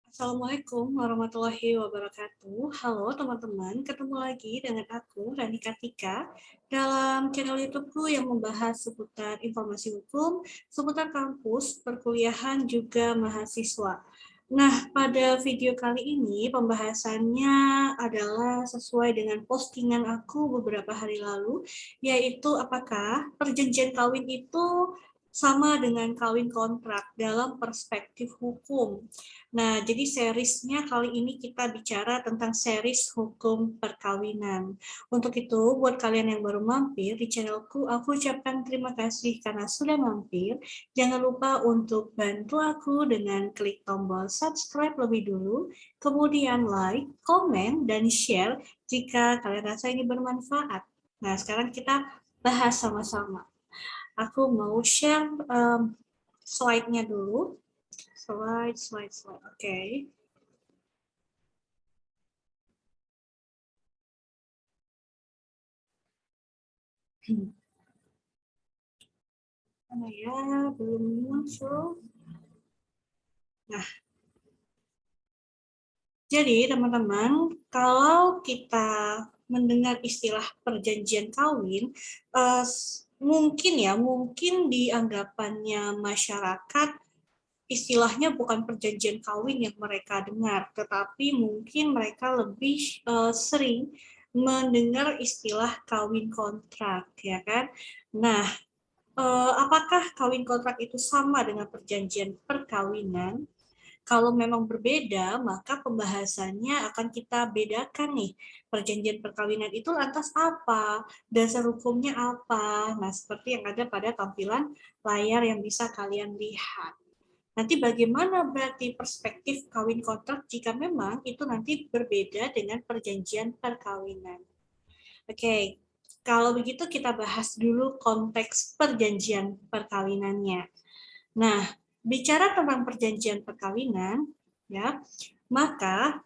Assalamualaikum warahmatullahi wabarakatuh. Halo teman-teman, ketemu lagi dengan aku, Rani Kartika, dalam channel YouTube-ku yang membahas seputar informasi hukum, seputar kampus, perkuliahan, juga mahasiswa. Nah, pada video kali ini pembahasannya adalah sesuai dengan postingan aku beberapa hari lalu, yaitu apakah perjanjian kawin itu sama dengan kawin kontrak dalam perspektif hukum. Nah, jadi seriesnya kali ini kita bicara tentang series hukum perkawinan. Untuk itu, buat kalian yang baru mampir di channelku, aku ucapkan terima kasih karena sudah mampir. Jangan lupa untuk bantu aku dengan klik tombol subscribe lebih dulu, kemudian like, komen, dan share jika kalian rasa ini bermanfaat. Nah, sekarang kita bahas sama-sama. Aku mau share slide-nya dulu. Slide. Oke. Mana ya? Belum muncul. Nah, jadi teman-teman, kalau kita mendengar istilah perjanjian kawin, mungkin di anggapannya masyarakat istilahnya bukan perjanjian kawin yang mereka dengar, tetapi mungkin mereka lebih sering mendengar istilah kawin kontrak, ya kan? Nah, apakah kawin kontrak itu sama dengan perjanjian perkawinan? Kalau memang berbeda, maka pembahasannya akan kita bedakan nih. Perjanjian perkawinan itu lantas apa? Dasar hukumnya apa? Nah, seperti yang ada pada tampilan layar yang bisa kalian lihat. Nanti bagaimana berarti perspektif kawin kontrak jika memang itu nanti berbeda dengan perjanjian perkawinan. Oke, kalau begitu kita bahas dulu konteks perjanjian perkawinannya. Nah, bicara tentang perjanjian perkawinan, ya, maka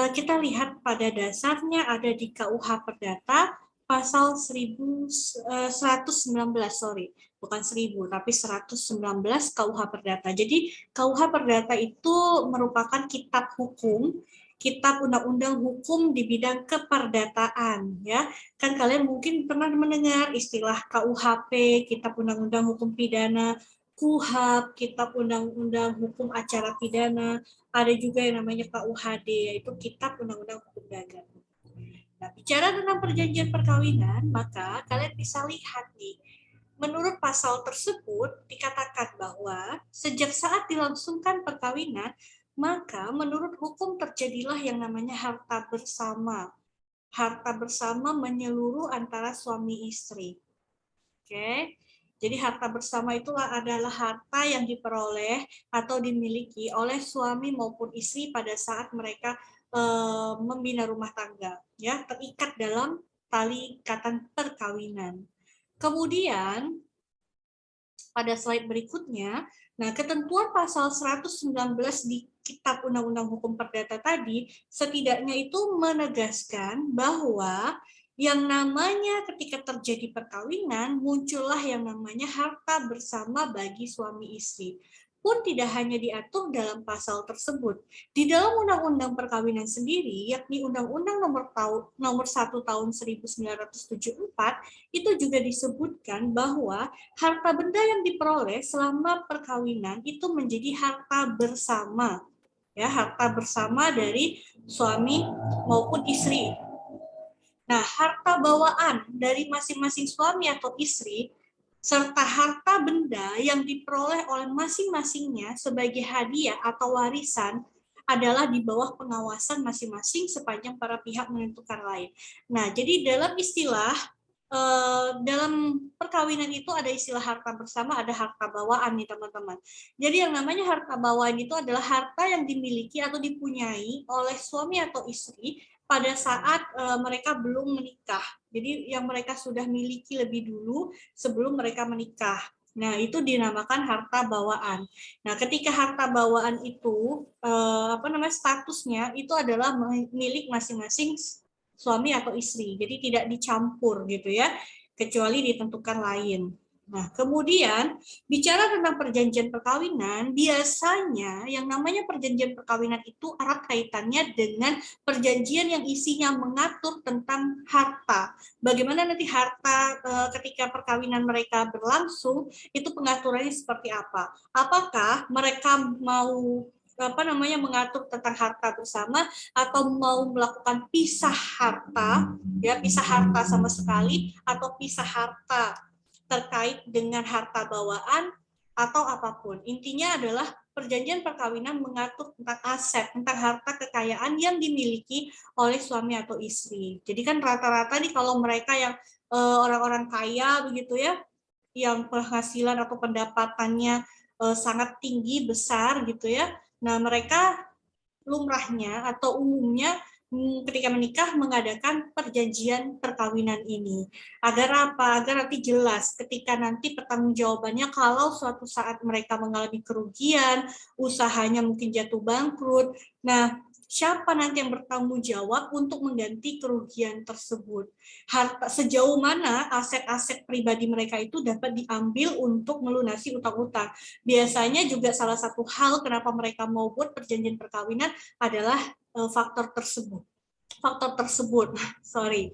kita lihat pada dasarnya ada di KUH Perdata pasal 119, sorry, bukan 1000, tapi 119 KUH Perdata. Jadi KUH Perdata itu merupakan kitab hukum, kitab undang-undang hukum di bidang keperdataan, ya. Kan kalian mungkin pernah mendengar istilah KUHP, kitab undang-undang hukum pidana, KUHAP, kitab undang-undang hukum acara pidana, ada juga yang namanya KUHD, yaitu Kitab Undang-Undang Hukum Dagang. Nah, bicara tentang perjanjian perkawinan, maka kalian bisa lihat nih, menurut pasal tersebut dikatakan bahwa sejak saat dilangsungkan perkawinan, maka menurut hukum terjadilah yang namanya harta bersama. Harta bersama menyeluruh antara suami istri. Oke. Jadi harta bersama itulah adalah harta yang diperoleh atau dimiliki oleh suami maupun istri pada saat mereka membina rumah tangga, ya, terikat dalam tali ikatan perkawinan. Kemudian pada slide berikutnya, nah ketentuan pasal 119 di Kitab Undang-Undang Hukum Perdata tadi setidaknya itu menegaskan bahwa yang namanya ketika terjadi perkawinan muncullah yang namanya harta bersama bagi suami istri. Pun tidak hanya diatur dalam pasal tersebut. Di dalam Undang-Undang Perkawinan sendiri, yakni Undang-Undang nomor 1 tahun 1974, itu juga disebutkan bahwa harta benda yang diperoleh selama perkawinan itu menjadi harta bersama. Ya, harta bersama dari suami maupun istri. Nah, harta bawaan dari masing-masing suami atau istri serta harta benda yang diperoleh oleh masing-masingnya sebagai hadiah atau warisan adalah di bawah pengawasan masing-masing sepanjang para pihak menentukan lain. Nah, jadi dalam istilah dalam perkawinan itu ada istilah harta bersama, ada harta bawaan nih teman-teman. Jadi yang namanya harta bawaan itu adalah harta yang dimiliki atau dipunyai oleh suami atau istri pada saat mereka belum menikah. Jadi yang mereka sudah miliki lebih dulu sebelum mereka menikah. Nah, itu dinamakan harta bawaan. Nah, ketika harta bawaan itu statusnya itu adalah milik masing-masing suami atau istri. Jadi tidak dicampur gitu ya, kecuali ditentukan lain. Nah, kemudian bicara tentang perjanjian perkawinan, biasanya yang namanya perjanjian perkawinan itu erat kaitannya dengan perjanjian yang isinya mengatur tentang harta. Bagaimana nanti harta ketika perkawinan mereka berlangsung, itu pengaturannya seperti apa? Apakah mereka mau mengatur tentang harta bersama atau mau melakukan pisah harta, ya pisah harta sama sekali atau pisah harta terkait dengan harta bawaan atau apapun. Intinya adalah perjanjian perkawinan mengatur tentang aset, tentang harta kekayaan yang dimiliki oleh suami atau istri. Jadi kan rata-rata nih kalau mereka yang orang-orang kaya begitu ya, yang penghasilan atau pendapatannya sangat tinggi, besar gitu ya. Nah, mereka lumrahnya atau umumnya ketika menikah mengadakan perjanjian perkawinan ini. Agar apa? Agar nanti jelas ketika nanti pertanggungjawabannya kalau suatu saat mereka mengalami kerugian, usahanya mungkin jatuh bangkrut. Nah, siapa nanti yang bertanggung jawab untuk mengganti kerugian tersebut? Harta sejauh mana aset-aset pribadi mereka itu dapat diambil untuk melunasi utang-utang. Biasanya juga salah satu hal kenapa mereka mau buat perjanjian perkawinan adalah faktor tersebut. Sorry.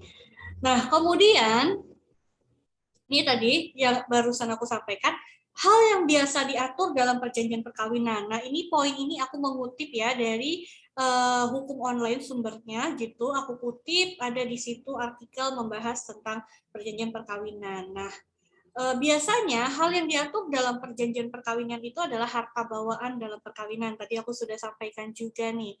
Nah, kemudian ini tadi yang barusan aku sampaikan, hal yang biasa diatur dalam perjanjian perkawinan. Nah, ini poin ini aku mengutip ya dari hukum online sumbernya gitu. Aku kutip ada di situ artikel membahas tentang perjanjian perkawinan. Nah, biasanya hal yang diatur dalam perjanjian perkawinan itu adalah harta bawaan dalam perkawinan. Tadi aku sudah sampaikan juga nih.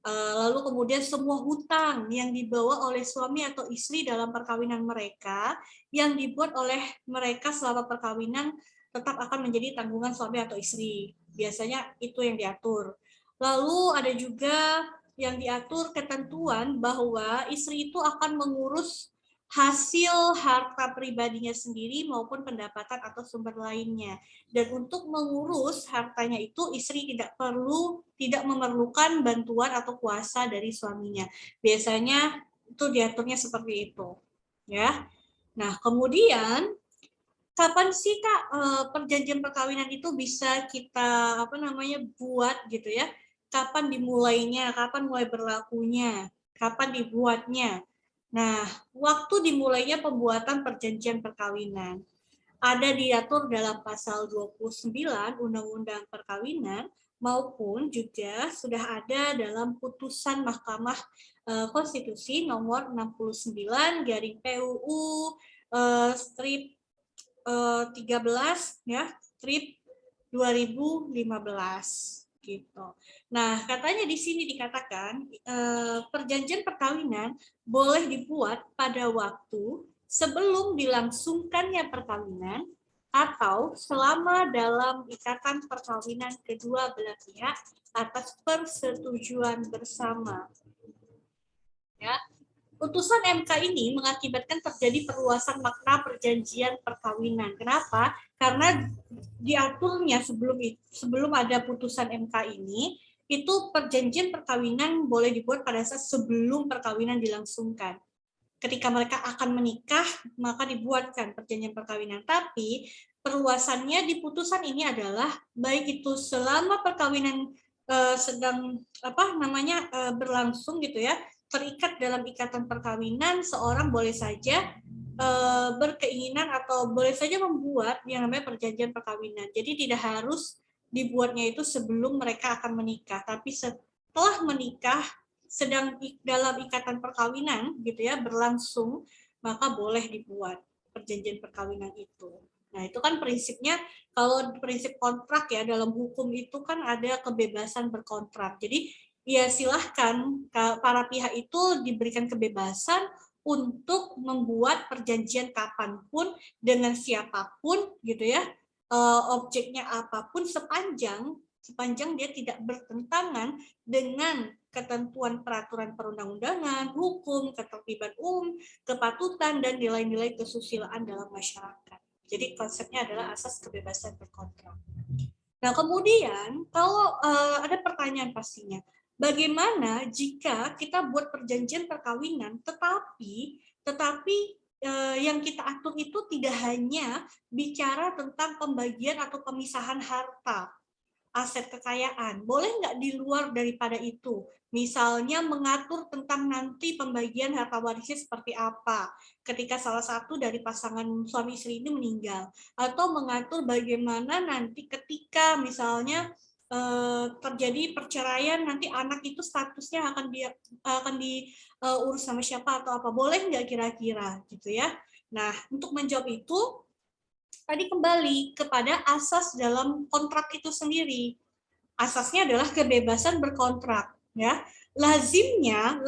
Lalu kemudian semua hutang yang dibawa oleh suami atau istri dalam perkawinan mereka yang dibuat oleh mereka selama perkawinan tetap akan menjadi tanggungan suami atau istri. Biasanya itu yang diatur. Lalu ada juga yang diatur ketentuan bahwa istri itu akan mengurus hasil harta pribadinya sendiri maupun pendapatan atau sumber lainnya. Dan untuk mengurus hartanya itu istri tidak memerlukan bantuan atau kuasa dari suaminya. Biasanya itu diaturnya seperti itu, ya. Nah, kemudian kapan sih Kak perjanjian perkawinan itu bisa kita buat gitu ya? Kapan dimulainya? Kapan mulai berlakunya? Kapan dibuatnya? Nah, waktu dimulainya pembuatan perjanjian perkawinan ada diatur dalam pasal 29 Undang-Undang Perkawinan maupun juga sudah ada dalam putusan Mahkamah Konstitusi nomor 69 garing PUU strip 13 ya, strip 2015 gitu. Nah, katanya di sini dikatakan perjanjian perkawinan boleh dibuat pada waktu sebelum dilangsungkannya perkawinan atau selama dalam ikatan perkawinan kedua belah pihak atas persetujuan bersama. Ya. Putusan MK ini mengakibatkan terjadi perluasan makna perjanjian perkawinan. Kenapa? Karena diaturnya sebelum ada putusan MK ini, itu perjanjian perkawinan boleh dibuat pada saat sebelum perkawinan dilangsungkan. Ketika mereka akan menikah, maka dibuatkan perjanjian perkawinan. Tapi perluasannya di putusan ini adalah baik itu selama perkawinan sedang berlangsung gitu ya, terikat dalam ikatan perkawinan, seorang boleh saja berkeinginan atau boleh saja membuat yang namanya perjanjian perkawinan. Jadi tidak harus dibuatnya itu sebelum mereka akan menikah, tapi setelah menikah sedang dalam ikatan perkawinan gitu ya berlangsung, maka boleh dibuat perjanjian perkawinan itu. Nah, itu kan prinsipnya kalau prinsip kontrak ya dalam hukum itu kan ada kebebasan berkontrak. Jadi ya silahkan para pihak itu diberikan kebebasan untuk membuat perjanjian kapanpun dengan siapapun gitu ya, objeknya apapun sepanjang dia tidak bertentangan dengan ketentuan peraturan perundang-undangan, hukum, ketertiban umum, kepatutan, dan nilai-nilai kesusilaan dalam masyarakat. Jadi konsepnya adalah asas kebebasan berkontrak. Nah, kemudian kalau ada pertanyaan pastinya, bagaimana jika kita buat perjanjian perkawinan tetapi yang kita atur itu tidak hanya bicara tentang pembagian atau pemisahan harta, aset kekayaan. Boleh nggak di luar daripada itu? Misalnya mengatur tentang nanti pembagian harta warisnya seperti apa ketika salah satu dari pasangan suami istri ini meninggal. Atau mengatur bagaimana nanti ketika misalnya terjadi perceraian, nanti anak itu statusnya akan diurus sama siapa atau apa. Boleh nggak kira-kira gitu ya. Nah, untuk menjawab itu, tadi kembali kepada asas dalam kontrak itu sendiri. Asasnya adalah kebebasan berkontrak, ya. Lazimnya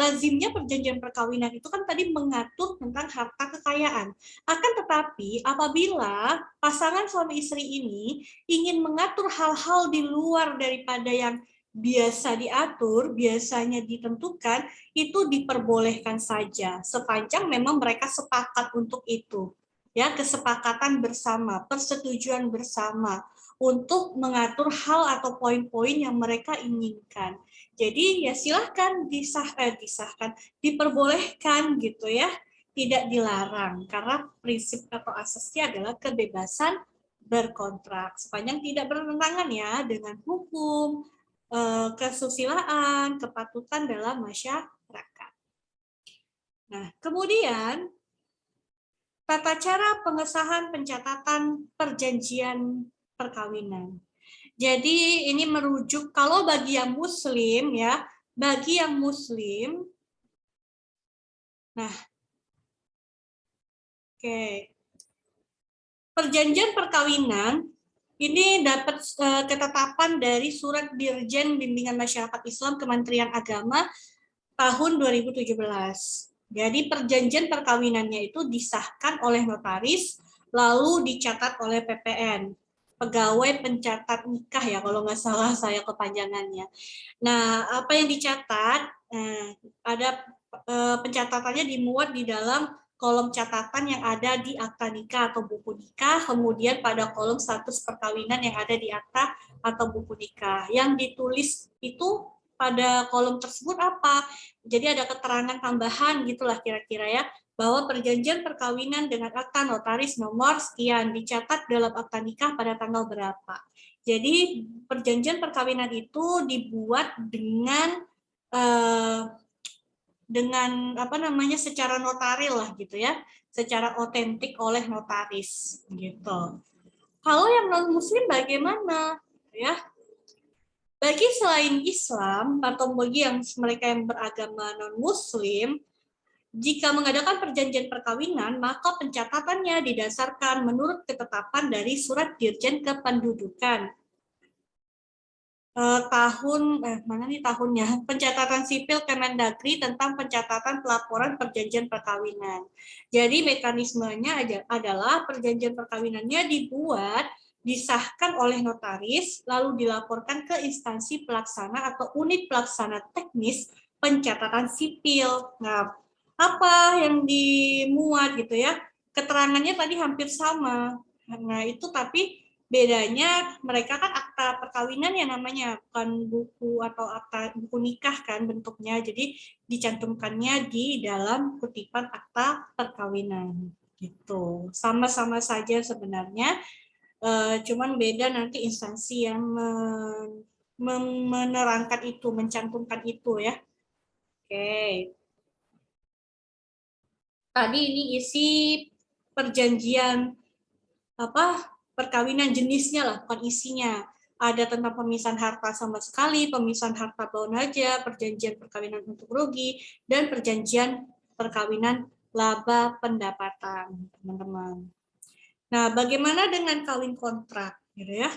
perjanjian perkawinan itu kan tadi mengatur tentang harta kekayaan. Akan tetapi apabila pasangan suami istri ini ingin mengatur hal-hal di luar daripada yang biasa diatur, biasanya ditentukan, itu diperbolehkan saja sepanjang memang mereka sepakat untuk itu. Ya, kesepakatan bersama, persetujuan bersama untuk mengatur hal atau poin-poin yang mereka inginkan. Jadi ya silahkan disahkan, diperbolehkan gitu ya, tidak dilarang karena prinsip atau asasnya adalah kebebasan berkontrak sepanjang tidak bertentangan ya dengan hukum, kesusilaan, kepatutan dalam masyarakat. Nah, kemudian tata cara pengesahan pencatatan perjanjian perkawinan. Jadi ini merujuk kalau bagi yang muslim ya, bagi yang muslim. Nah, oke. Perjanjian perkawinan ini dapat ketetapan dari Surat Dirjen Bimbingan Masyarakat Islam Kementerian Agama tahun 2017. Jadi perjanjian perkawinannya itu disahkan oleh notaris, lalu dicatat oleh PPN, pegawai pencatat nikah ya kalau nggak salah saya kepanjangannya. Nah, apa yang dicatat? Ada pencatatannya dimuat di dalam kolom catatan yang ada di akta nikah atau buku nikah, kemudian pada kolom status perkawinan yang ada di akta atau buku nikah. Yang ditulis itu pada kolom tersebut apa? Jadi ada keterangan tambahan gitulah kira-kira ya, bahwa perjanjian perkawinan dengan akta notaris nomor sekian dicatat dalam akta nikah pada tanggal berapa. Jadi perjanjian perkawinan itu dibuat dengan apa namanya secara notaril lah gitu ya, secara otentik oleh notaris gitu. Kalau yang non muslim bagaimana ya? Bagi selain Islam atau bagi yang mereka yang beragama non muslim, jika mengadakan perjanjian perkawinan, maka pencatatannya didasarkan menurut ketetapan dari Surat Dirjen Kependudukan mana nih tahunnya, pencatatan sipil Kemendagri tentang pencatatan pelaporan perjanjian perkawinan. Jadi mekanismenya adalah perjanjian perkawinannya dibuat, disahkan oleh notaris, lalu dilaporkan ke instansi pelaksana atau unit pelaksana teknis pencatatan sipil. Nah, apa yang dimuat gitu ya? Keterangannya tadi hampir sama. Nah, itu tapi bedanya mereka kan akta perkawinan ya namanya, bukan buku atau akta buku nikah kan bentuknya, jadi dicantumkannya di dalam kutipan akta perkawinan gitu. Sama-sama saja sebenarnya, cuman beda nanti instansi yang menerangkan itu, mencantumkan itu ya. Oke. Tadi ini isi perjanjian apa perkawinan jenisnya lah, bukan isinya. Ada tentang pemisahan harta sama sekali, pemisahan harta bawaan aja, perjanjian perkawinan untuk rugi, dan perjanjian perkawinan laba pendapatan, teman-teman. Nah, bagaimana dengan kawin kontrak, gitu ya?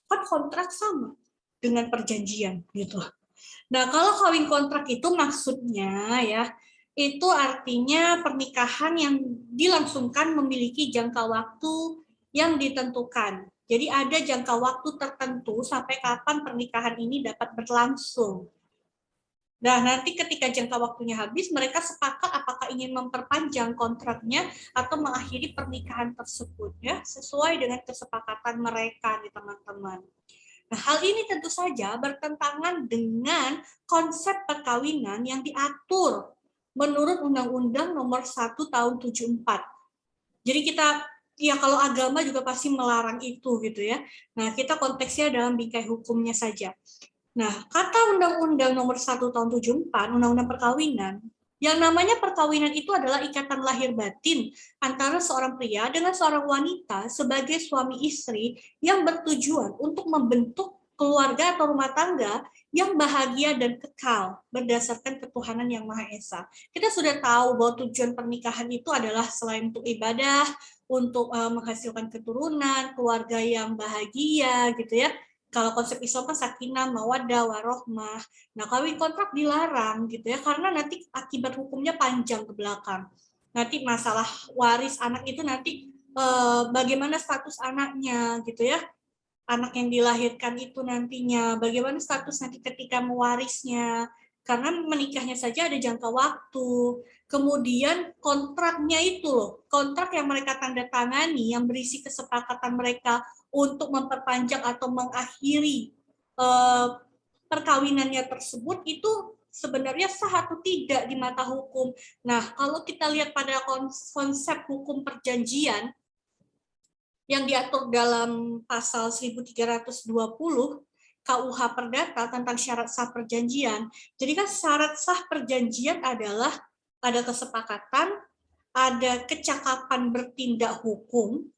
Kan kontrak sama dengan perjanjian, gitu. Nah, kalau kawin kontrak itu maksudnya ya, itu artinya pernikahan yang dilangsungkan memiliki jangka waktu yang ditentukan. Jadi ada jangka waktu tertentu sampai kapan pernikahan ini dapat berlangsung. Nah, nanti ketika jangka waktunya habis, mereka sepakat apakah ingin memperpanjang kontraknya atau mengakhiri pernikahan tersebut ya, sesuai dengan kesepakatan mereka nih teman-teman. Nah, hal ini tentu saja bertentangan dengan konsep perkawinan yang diatur menurut Undang-Undang Nomor 1 Tahun 74. Jadi kita, ya kalau agama juga pasti melarang itu gitu ya. Nah, kita konteksnya dalam bingkai hukumnya saja. Nah, kata Undang-Undang Nomor 1 Tahun 74, Undang-Undang Perkawinan, yang namanya perkawinan itu adalah ikatan lahir batin antara seorang pria dengan seorang wanita sebagai suami istri yang bertujuan untuk membentuk keluarga atau rumah tangga yang bahagia dan kekal berdasarkan ketuhanan yang Maha Esa. Kita sudah tahu bahwa tujuan pernikahan itu adalah selain untuk ibadah, untuk menghasilkan keturunan, keluarga yang bahagia gitu ya. Kalau konsep Islam kan sakinah, mawaddah, warohmah. Nah, kawin kontrak dilarang gitu ya, karena nanti akibat hukumnya panjang ke belakang. Nanti masalah waris anak itu nanti bagaimana status anaknya gitu ya. Anak yang dilahirkan itu nantinya, bagaimana status nanti ketika mewarisnya. Karena menikahnya saja ada jangka waktu. Kemudian kontraknya itu loh, kontrak yang mereka tanda tangani yang berisi kesepakatan mereka untuk memperpanjang atau mengakhiri perkawinannya tersebut itu sebenarnya sah atau tidak di mata hukum. Nah, kalau kita lihat pada konsep hukum perjanjian yang diatur dalam pasal 1320 KUH Perdata tentang syarat sah perjanjian. Jadi kan syarat sah perjanjian adalah ada kesepakatan, ada kecakapan bertindak hukum,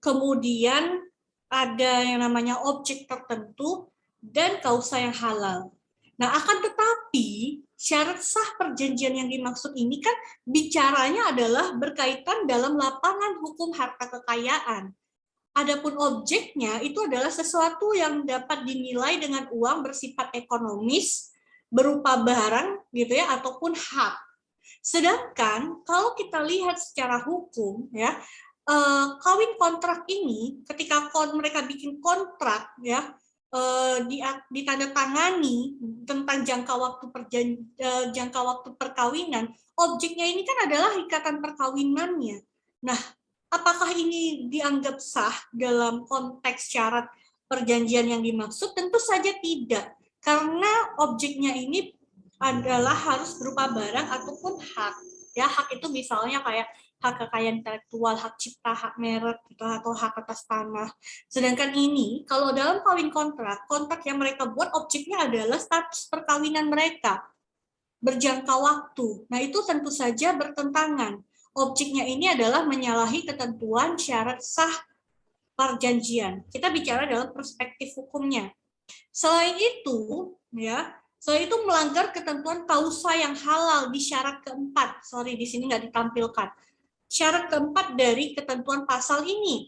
kemudian ada yang namanya objek tertentu, dan kausa yang halal. Nah, akan tetapi syarat sah perjanjian yang dimaksud ini kan bicaranya adalah berkaitan dalam lapangan hukum harta kekayaan. Adapun objeknya itu adalah sesuatu yang dapat dinilai dengan uang bersifat ekonomis, berupa barang gitu ya, ataupun hak. Sedangkan kalau kita lihat secara hukum ya, kawin kontrak ini ketika mereka bikin kontrak ya, ditandatangani tentang jangka waktu perkawinan, objeknya ini kan adalah ikatan perkawinannya. Nah, apakah ini dianggap sah dalam konteks syarat perjanjian yang dimaksud? Tentu saja tidak, karena objeknya ini adalah harus berupa barang ataupun hak. Ya, hak itu misalnya kayak hak kekayaan intelektual, hak cipta, hak merek, gitu, atau hak atas tanah. Sedangkan ini, kalau dalam kawin kontrak, kontrak yang mereka buat objeknya adalah status perkawinan mereka, berjangka waktu. Nah, itu tentu saja bertentangan. Objeknya ini adalah menyalahi ketentuan syarat sah perjanjian. Kita bicara dalam perspektif hukumnya. Selain itu, ya, selain itu melanggar ketentuan kausa yang halal di syarat keempat. Sorry, di sini nggak ditampilkan. Syarat keempat dari ketentuan pasal ini.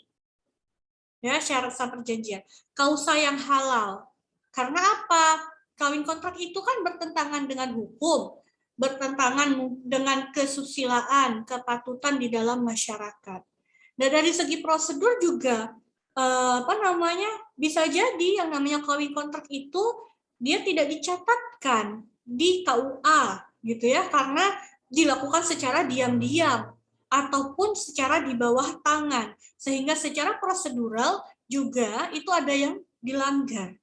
Ya, syarat sah perjanjian. Kausa yang halal. Karena apa? Kawin kontrak itu kan bertentangan dengan hukum, bertentangan dengan kesusilaan, kepatutan di dalam masyarakat. Dan dari segi prosedur juga bisa jadi yang namanya kawin kontrak itu dia tidak dicatatkan di KUA gitu ya, karena dilakukan secara diam-diam ataupun secara di bawah tangan, sehingga secara prosedural juga itu ada yang dilanggar.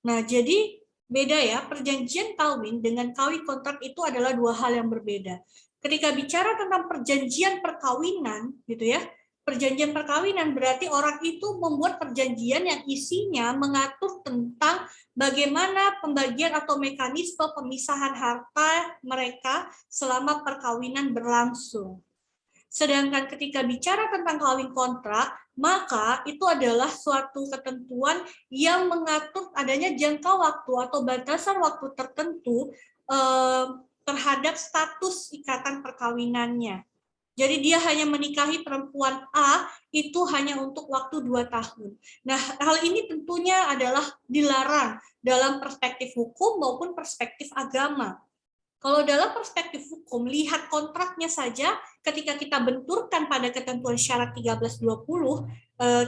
Nah, jadi beda ya, perjanjian kawin dengan kawin kontrak itu adalah dua hal yang berbeda. Ketika bicara tentang perjanjian perkawinan gitu ya, perjanjian perkawinan berarti orang itu membuat perjanjian yang isinya mengatur tentang bagaimana pembagian atau mekanisme pemisahan harta mereka selama perkawinan berlangsung. Sedangkan ketika bicara tentang kawin kontrak, maka itu adalah suatu ketentuan yang mengatur adanya jangka waktu atau batasan waktu tertentu terhadap status ikatan perkawinannya. Jadi dia hanya menikahi perempuan A itu hanya untuk waktu 2 tahun. Nah, hal ini tentunya adalah dilarang dalam perspektif hukum maupun perspektif agama. Kalau dalam perspektif hukum, lihat kontraknya saja, ketika kita benturkan pada ketentuan syarat 1320,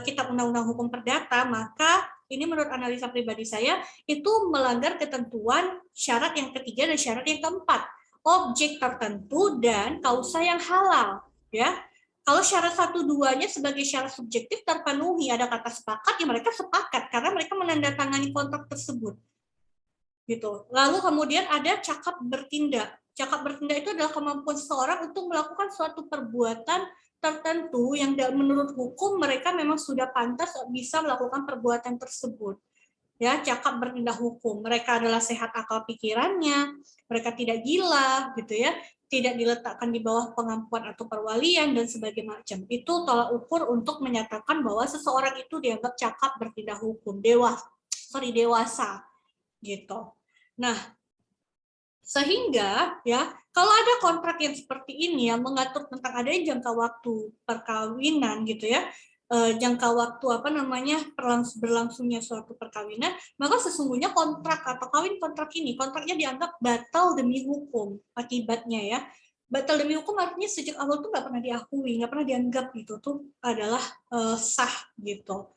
Kitab Undang-Undang Hukum Perdata, maka ini menurut analisa pribadi saya, itu melanggar ketentuan syarat yang ketiga dan syarat yang keempat. Objek tertentu dan kausa yang halal. Ya. Kalau syarat 1-2-nya sebagai syarat subjektif terpenuhi, ada kata sepakat, ya mereka sepakat, karena mereka menandatangani kontrak tersebut. Gitu. Lalu kemudian ada cakap bertindak. Cakap bertindak itu adalah kemampuan seseorang untuk melakukan suatu perbuatan tertentu yang menurut hukum mereka memang sudah pantas bisa melakukan perbuatan tersebut. Ya, cakap bertindak hukum. Mereka adalah sehat akal pikirannya, mereka tidak gila, gitu ya, tidak diletakkan di bawah pengampuan atau perwalian dan sebagainya macam. Itu tolak ukur untuk menyatakan bahwa seseorang itu dianggap cakap bertindak hukum, dewasa, gitu. Nah, sehingga ya kalau ada kontrak yang seperti ini yang mengatur tentang adanya jangka waktu perkawinan gitu ya, jangka waktu apa namanya berlangsungnya suatu perkawinan, maka sesungguhnya kontrak atau kontraknya dianggap batal demi hukum akibatnya ya. Batal demi hukum artinya sejak awal tuh nggak pernah diakui, nggak pernah dianggap gitu tuh adalah sah gitu.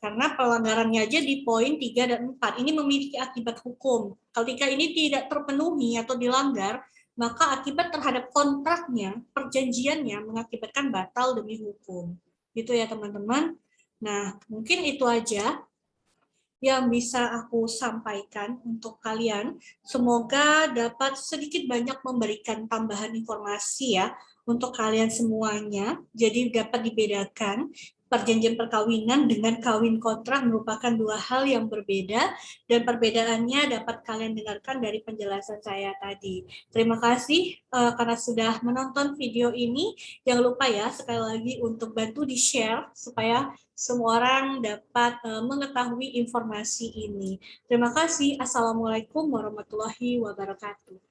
Karena pelanggarannya aja di poin 3 dan 4 ini memiliki akibat hukum. Ketika ini tidak terpenuhi atau dilanggar, maka akibat terhadap kontraknya, perjanjiannya mengakibatkan batal demi hukum. Gitu ya teman-teman. Nah, mungkin itu aja yang bisa aku sampaikan untuk kalian. Semoga dapat sedikit banyak memberikan tambahan informasi ya untuk kalian semuanya. Jadi dapat dibedakan perjanjian perkawinan dengan kawin kontrak merupakan dua hal yang berbeda dan perbedaannya dapat kalian dengarkan dari penjelasan saya tadi. Terima kasih karena sudah menonton video ini. Jangan lupa ya sekali lagi untuk bantu di-share supaya semua orang dapat mengetahui informasi ini. Terima kasih. Assalamualaikum warahmatullahi wabarakatuh.